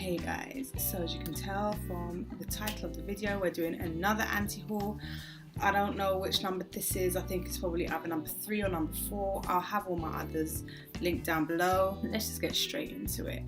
Hey guys, so as you can tell from the title of the video, we're doing another anti-haul. I don't know which number this is. I think it's probably either number 3 or number 4. I'll have all my others linked down below. Let's just get straight into it.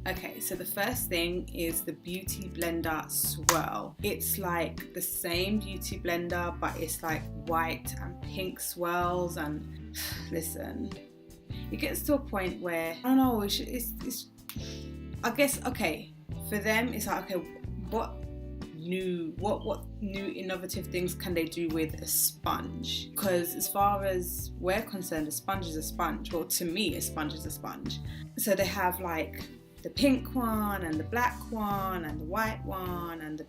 Okay, so the first thing is the Beauty Blender Swirl. It's like the same Beauty Blender, but it's like white and pink swirls. And listen, it gets to a point where, I don't know, it's I guess, okay, for them, it's like, okay, what new innovative things can they do with a sponge? Because as far as we're concerned, a sponge is a sponge. Well, to me, a sponge is a sponge. So they have like the pink one and the black one and the white one, and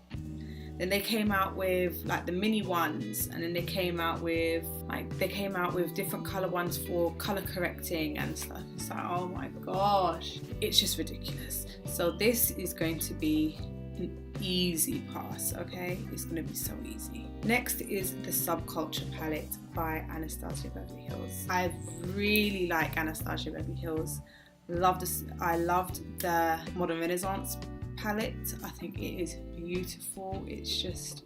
then they came out with like the mini ones, and then they came out with different color ones for color correcting and stuff. It's like, oh my gosh, it's just ridiculous. So this is going to be an easy pass, okay? It's going to be so easy. Next is the Subculture palette by Anastasia Beverly Hills. I really like Anastasia Beverly Hills. I loved the Modern Renaissance palette. I think it is beautiful. It's just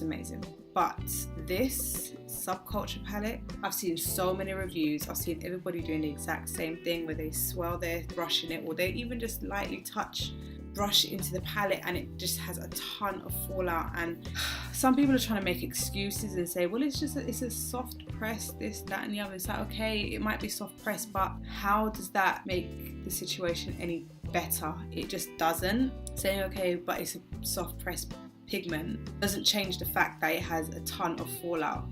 amazing. But this Subculture palette, I've seen so many reviews. I've seen everybody doing the exact same thing, where they swirl their brush in it, or they even just lightly brush into the palette, and it just has a ton of fallout. And some people are trying to make excuses and say, well, it's a soft press, this, that and the other. It's like, okay, it might be soft press, but how does that make the situation any better? It just doesn't. Saying, okay, but it's a soft press pigment doesn't change the fact that it has a ton of fallout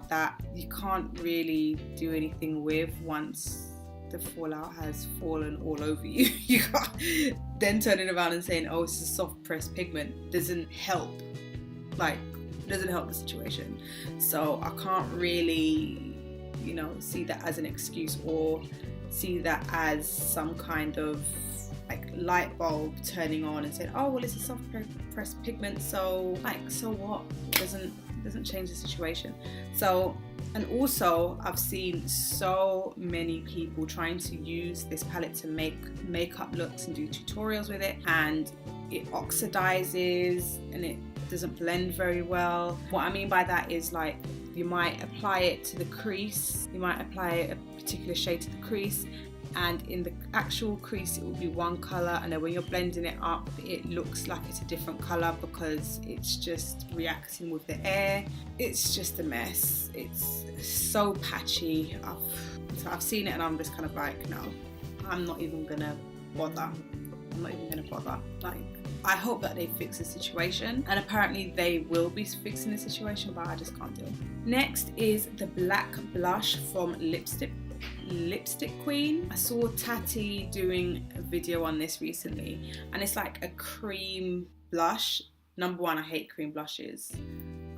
that you can't really do anything with once the fallout has fallen all over you. You can't then turning around and saying, oh, it's a soft press pigment, doesn't help the situation. So I can't really, see that as an excuse, or see that as some kind of like light bulb turning on and saying, oh well, it's a soft press pigment, so what? It doesn't change the situation. So, and also I've seen so many people trying to use this palette to make makeup looks and do tutorials with it, and it oxidizes and it doesn't blend very well. What I mean by that is, like, you might apply it to the crease, you might apply a particular shade to the crease, and in the actual crease it will be one color, and then when you're blending it up it looks like it's a different color because it's just reacting with the air. It's just a mess. It's so patchy. I've seen it and I'm just kind of like, no, I'm not even gonna bother. Like, I hope that they fix the situation, and apparently they will be fixing the situation, but I just can't do it. Next is the black blush from Lipstick Queen. I saw Tati doing a video on this recently, and it's like a cream blush. Number one, I hate cream blushes.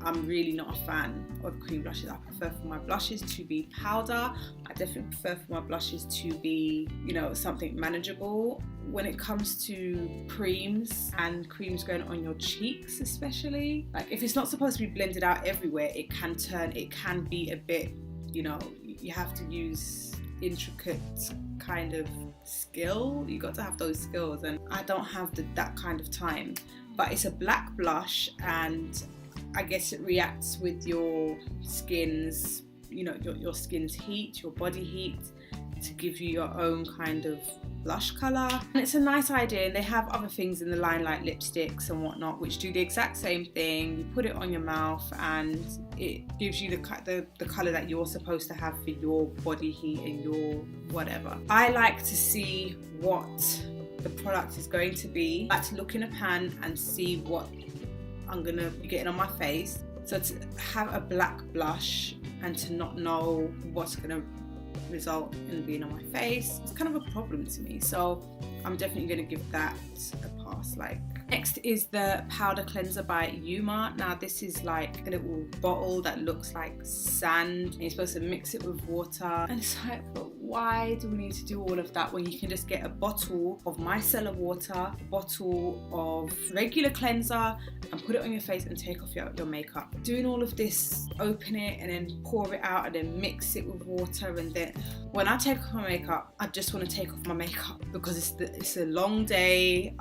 I'm really not a fan of cream blushes. I prefer for my blushes to be powder. I definitely prefer for my blushes to be, something manageable. When it comes to creams and creams going on your cheeks especially, like if it's not supposed to be blended out everywhere, it can be a bit, you have to use intricate kind of skill. You got to have those skills, and I don't have that kind of time. But it's a black blush, and I guess it reacts with your skin's, your skin's heat, your body heat, to give you your own kind of blush colour. And it's a nice idea, and they have other things in the line like lipsticks and whatnot which do the exact same thing. You put it on your mouth and it gives you the colour that you're supposed to have for your body heat and your whatever. I like to see what the product is going to be. I like to look in a pan and see what I'm gonna be getting on my face. So to have a black blush and to not know what's gonna result in being on my face, it's kind of a problem to me. So I'm definitely gonna give that a pass. Next is the powder cleanser by Yuma. Now this is like a little bottle that looks like sand, and you're supposed to mix it with water, and it's like, but why do we need to do all of that when you can just get a bottle of micellar water, a bottle of regular cleanser, and put it on your face and take off your makeup? Doing all of this, open it and then pour it out and then mix it with water, and then when I take off my makeup, I just want to take off my makeup because it's a long day.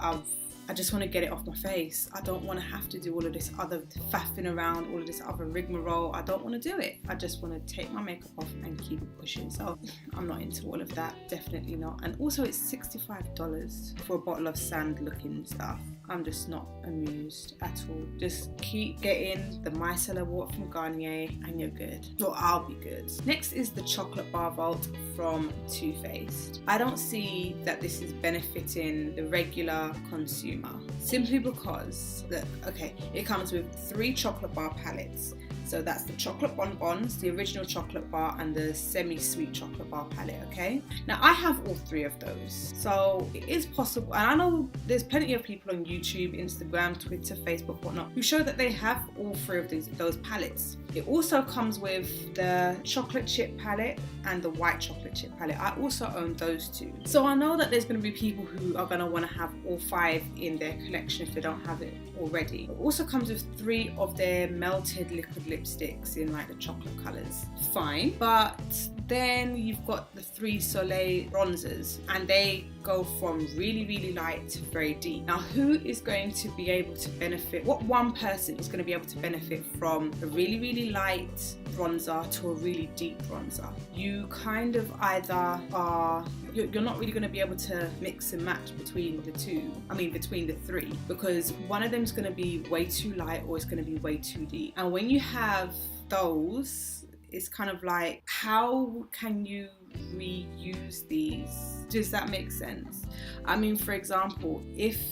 I just want to get it off my face. I don't want to have to do all of this other faffing around, all of this other rigmarole. I don't want to do it. I just want to take my makeup off and keep it pushing. So I'm not into all of that, definitely not. And also it's $65 for a bottle of sand looking stuff. I'm just not amused at all. Just keep getting the micellar water from Garnier and you're good. Or I'll be good. Next is the Chocolate Bar Vault from Too Faced. I don't see that this is benefiting the regular consumer, simply because, look, okay, it comes with 3 chocolate bar palettes. So that's the chocolate bonbons, the original chocolate bar, and the semi-sweet chocolate bar palette, okay? Now, I have all 3 of those. So it is possible, and I know there's plenty of people on YouTube, Instagram, Twitter, Facebook, whatnot, who show that they have all 3 of those palettes. It also comes with the chocolate chip palette and the white chocolate chip palette. I also own those 2. So I know that there's going to be people who are going to want to have all 5 in their collection if they don't have it already. It also comes with 3 of their melted liquid lipsticks in like the chocolate colours. Fine, but then you've got the 3 Soleil bronzers, and they go from really, really light to very deep. Now, who is going to be able to benefit? What one person is going to be able to benefit from a really, really light bronzer to a really deep bronzer? You kind of either are, you're not really going to be able to mix and match between the 2. I mean, between the 3, because one of them is going to be way too light or it's going to be way too deep. And when you have those, it's kind of like, how can you reuse these? Does that make sense? I mean, for example, if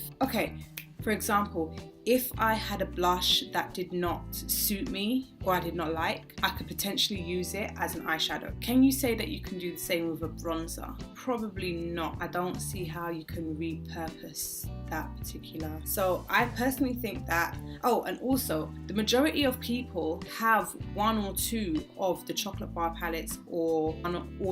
I had a blush that did not suit me or I did not like, I could potentially use it as an eyeshadow. Can you say that you can do the same with a bronzer? Probably not. I don't see how you can repurpose that particular. So I personally think that, oh, and also the majority of people have 1 or 2 of the chocolate bar palettes or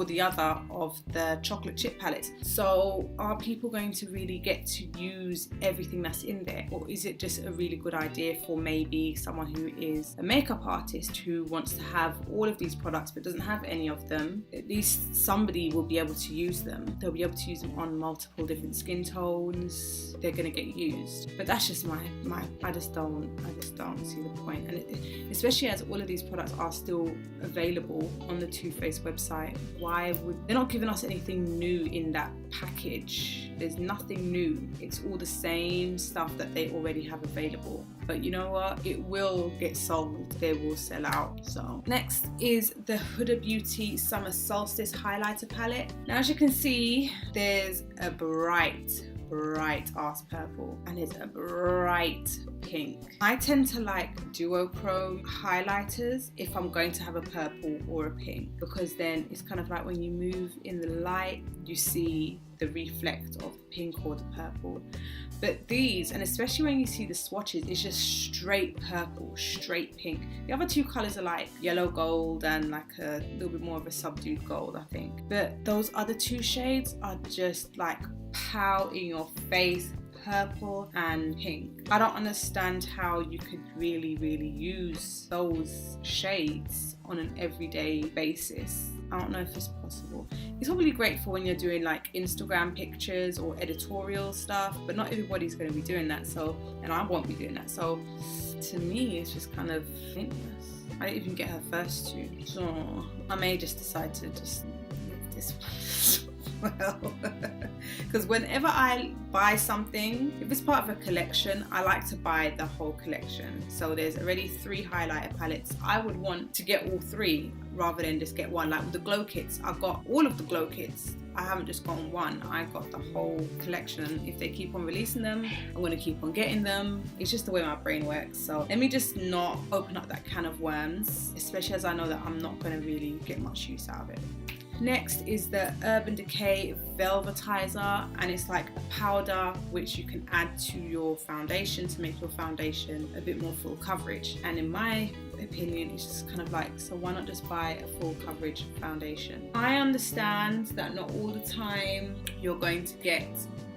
the other of the chocolate chip palettes. So are people going to really get to use everything that's in there? Or is it just a really good idea for maybe someone who is a makeup artist who wants to have all of these products but doesn't have any of them? At least somebody will be able to use them. They'll be able to use them on multiple different skin tones. They're going to get used. But that's just I just don't see the point. And especially as all of these products are still available on the Too Faced website, why would they're not giving us anything new in that package? There's nothing new. It's all the same stuff that they already have available. But you know what? It will get sold. They will sell out. So next is the Huda Beauty Summer Solstice Highlighter Palette. Now, as you can see, there's a bright ass purple and it's a bright pink. I tend to like duochrome highlighters if I'm going to have a purple or a pink, because then it's kind of like when you move in the light, you see the reflect of the pink or the purple. But these, and especially when you see the swatches, it's just straight purple, straight pink. The other 2 colours are like yellow gold and like a little bit more of a subdued gold, I think. But those other 2 shades are just like pow in your face, purple and pink. I don't understand how you could really use those shades on an everyday basis. I don't know if it's possible. It's probably great for when you're doing like Instagram pictures or editorial stuff, but not everybody's going to be doing that. So, and I won't be doing that. So to me, it's just kind of pointless. I didn't even get her first 2. So I may just decide to just leave this one. Well, because whenever I buy something, if it's part of a collection, I like to buy the whole collection. So there's already 3 highlighter palettes. I would want to get all 3 rather than just get one. Like with the glow kits, I've got all of the glow kits. I haven't just gotten one, I got the whole collection. If they keep on releasing them, I'm going to keep on getting them. It's just the way my brain works. So let me just not open up that can of worms, especially as I know that I'm not going to really get much use out of it. Next is the Urban Decay Velvetizer, and it's like a powder which you can add to your foundation to make your foundation a bit more full coverage. And in my opinion is just kind of like, so why not just buy a full coverage foundation? I understand that not all the time you're going to get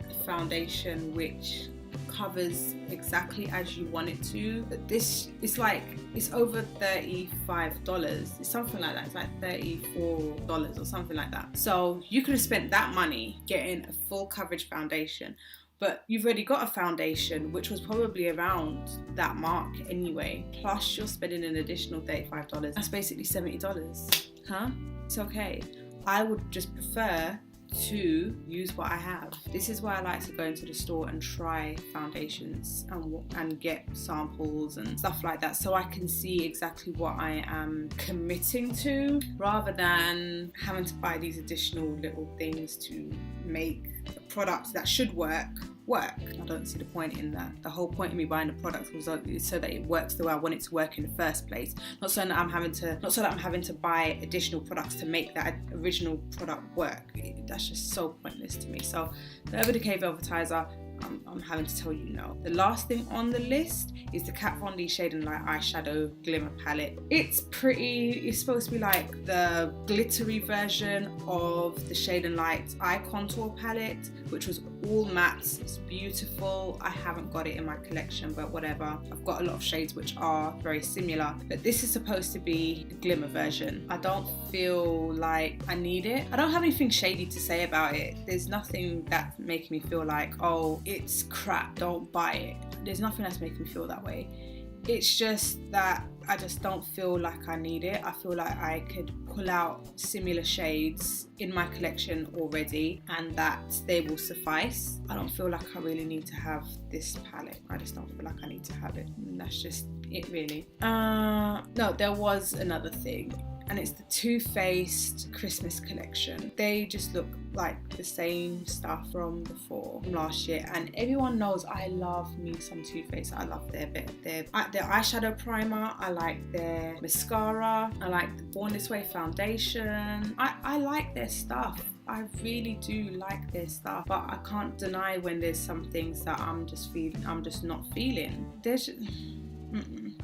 a foundation which covers exactly as you want it to, but this is like, it's over $35. It's something like that. It's like $34 or something like that. So you could have spent that money getting a full coverage foundation, but you've already got a foundation which was probably around that mark anyway, plus you're spending an additional $35. That's basically $70. Huh? It's okay. I would just prefer to use what I have. This is why I like to go into the store and try foundations and get samples and stuff like that, so I can see exactly what I am committing to, rather than having to buy these additional little things to make a product that should work. I don't see the point in that. The whole point of me buying the product was so that it works the way I want it to work in the first place, not so that I'm having to buy additional products to make that original product work. That's just so pointless to me. So the Urban Decay Velvetizer, I'm having to tell you no. The last thing on the list is the Kat Von D Shade and Light Eyeshadow Glimmer Palette. It's pretty, it's supposed to be like the glittery version of the Shade and Light Eye Contour Palette, which was all mattes. It's beautiful. I haven't got it in my collection, but whatever. I've got a lot of shades which are very similar, but this is supposed to be the glimmer version. I don't feel like I need it. I don't have anything shady to say about it. There's nothing that's making me feel like, oh, it's crap, don't buy it. There's nothing that's making me feel that way. It's just that I just don't feel like I need it. I feel like I could pull out similar shades in my collection already and that they will suffice. I don't feel like I really need to have this palette. I just don't feel like I need to have it. And that's just it, really. No, there was another thing, and it's the Too Faced Christmas collection. They just look like the same stuff from before, from last year, and everyone knows I love me some Too Faced. I love their eyeshadow primer, I like their mascara, I like the Born This Way foundation. I like their stuff. I really do like their stuff, but I can't deny when there's some things that I'm just not feeling.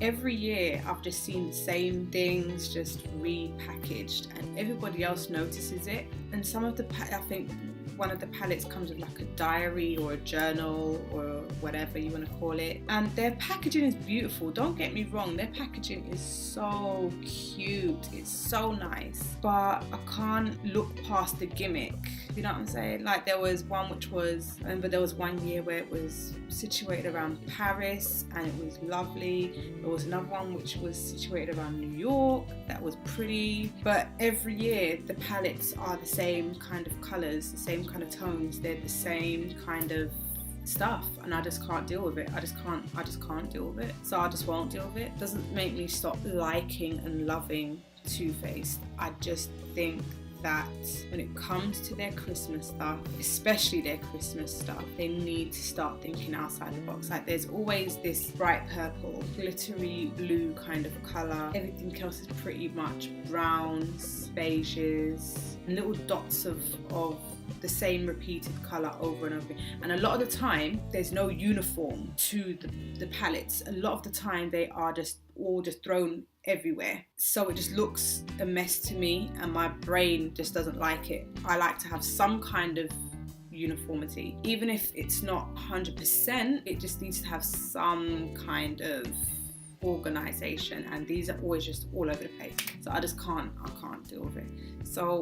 Every year I've just seen the same things just repackaged, and everybody else notices it. And some of the, I think one of the palettes comes with like a diary or a journal or whatever you want to call it, and their packaging is beautiful. Don't get me wrong, their packaging is so cute, it's so nice, but I can't look past the gimmick. You know what I'm saying? Like there was one which was, I remember there was one year where it was situated around Paris and it was lovely. There was another one which was situated around New York that was pretty. But every year the palettes are the same kind of colours, the same kind of tones. They're the same kind of stuff, and I just can't deal with it. I just can't deal with it. So I just won't deal with it. Doesn't make me stop liking and loving Too Faced. I just think that when it comes to their Christmas stuff, especially their Christmas stuff, they need to start thinking outside the box. Like there's always this bright purple, glittery blue kind of colour. Everything else is pretty much browns, beiges, and little dots of the same repeated colour over and over. And a lot of the time there's no uniform to the palettes. A lot of the time they are just all just thrown everywhere, so it just looks a mess to me, and my brain just doesn't like it. I like to have some kind of uniformity, even if it's not 100%, it just needs to have some kind of organization, and these are always just all over the place. So I can't deal with it. So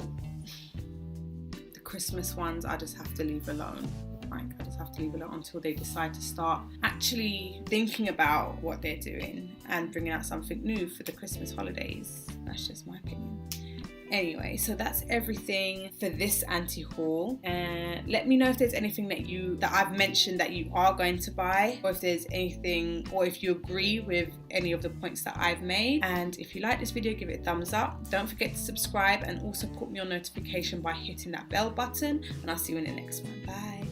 the Christmas ones I just have to leave alone. I just have to leave it alone until they decide to start actually thinking about what they're doing and bringing out something new for the Christmas holidays. That's just my opinion. Anyway, so that's everything for this anti-haul. Let me know if there's anything that I've mentioned that you are going to buy, or if there's anything, or if you agree with any of the points that I've made. And if you like this video, give it a thumbs up. Don't forget to subscribe, and also put me on notification by hitting that bell button, and I'll see you in the next one. Bye.